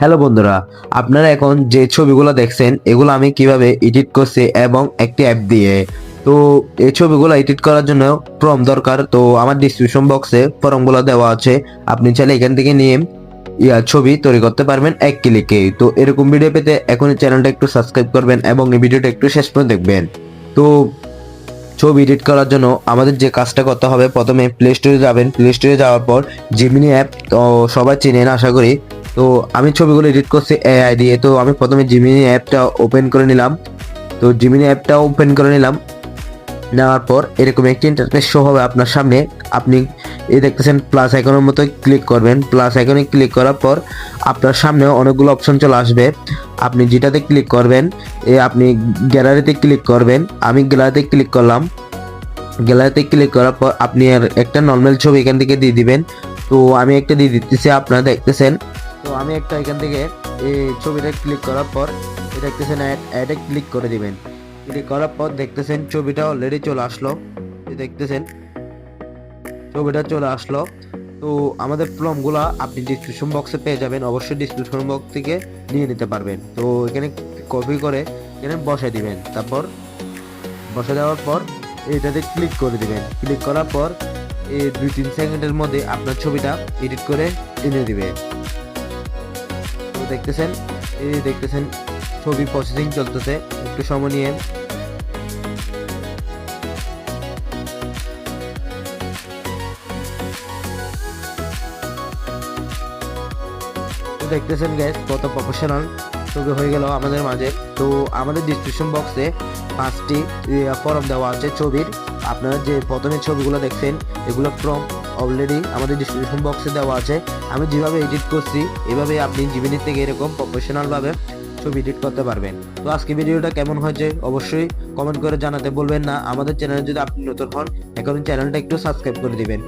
Hello বন্ধুরা, আপনারা এখন যে ছবিগুলো দেখছেন এগুলো আমি কিভাবে এডিট করছি এবং একটি অ্যাপ দিয়ে। তো এই ছবিগুলো এডিট করার জন্য প্রম্পট দরকার। তো আমার ডিসক্রিপশন বক্সে ফর্মগুলো দেওয়া আছে, আপনি চাইলে এখান থেকে নিয়ে ছবি তৈরি করতে পারবেন এক ক্লিকে। তো এরকম ভিডিও পেতে এখনই চ্যানেলটা একটু সাবস্ক্রাইব করবেন এবং এই ভিডিওটা একটু শেষ পর্যন্ত দেখবেন। তো ছবি এডিট করার জন্য আমাদের যে কাজটা করতে হবে, প্রথমে প্লে স্টোরে যাবেন। প্লে স্টোরে যাওয়ার পর জিমিনি অ্যাপ তো সবাই চেনেন আশা করি। তো আমি ছবিগুলো এডিট করছি এআই দিয়ে। তো আমি প্রথমে জিমিনি অ্যাপটা ওপেন করে নিলাম। তো জিমিনি অ্যাপটা ওপেন করে নিলাম, নেওয়ার পর এরকম একটি ইন্টারফেস শো হবে আপনার সামনে। আপনি এই দেখতেছেন প্লাস আইকনের মতো ক্লিক করবেন। প্লাস আইকনে ক্লিক করার পর আপনার সামনে অনেকগুলো অপশন চলে আসবে। আপনি যেটাতে ক্লিক করবেন, আপনি গ্যালারিতে ক্লিক করবেন। আমি গ্যালারিতে ক্লিক করলাম। গ্যালারিতে ক্লিক করার পর আপনি আর একটা নর্মাল ছবি এখান থেকে দিয়ে দিবেন। তো আমি একটা দিয়ে দিতেছি, আপনারা দেখতেছেন। তো আমি একটা এখান থেকে এই ছবিটা ক্লিক করার পর দেখতেছেন অ্যাডে ক্লিক করে দিবেন। ক্লিক করার পর দেখতেছেন ছবিটা অলরেডি চলে আসলো। দেখতেছেন ছবিটা চলে আসলো। তো আমাদের প্রম্পটগুলো আপনি ডিসক্রিপশন বক্সে পেয়ে যাবেন, অবশ্যই ডিসক্রিপশন বক্স থেকে নিয়ে নিতে পারবেন। তো এখানে কপি করে এখানে বসাই দিবেন। তারপর বসে দেওয়ার পর এটাতে ক্লিক করে দিবেন। ক্লিক করার পর এই 2-3 সেকেন্ডের মধ্যে আপনার ছবিটা এডিট করে এনে দিবে। তো দেখতেছেন ছবি প্রসেসিং চলতেছে, একটু সময় নিয়ে। তো দেখতেছেন গাইস কত প্রফেশনাল ছবি হয়ে গেল আমাদের মাঝে। তো আমাদের ডিসক্রিপশন বক্সে 5টি ফর্ম দেওয়া আছে ছবির। আপনারা যে প্রথমে ছবিগুলো দেখছেন এগুলো প্রম্পট অলরেডি আমাদের ডিসক্রিপশন বক্সে দেওয়া আছে। আমি যেভাবে এডিট করছি এভাবে আপনি জিমিনি থেকে এরকম প্রফেশনাল ভাবে ছবি এডিট করতে পারবেন। তো আজকে ভিডিওটা কেমন হয়েছে অবশ্যই কমেন্ট করে জানাতে বলবেন না। আমাদের চ্যানেলে যদি আপনি নতুন হন, এখন চ্যানেলটা একটু সাবস্ক্রাইব করে দিবেন।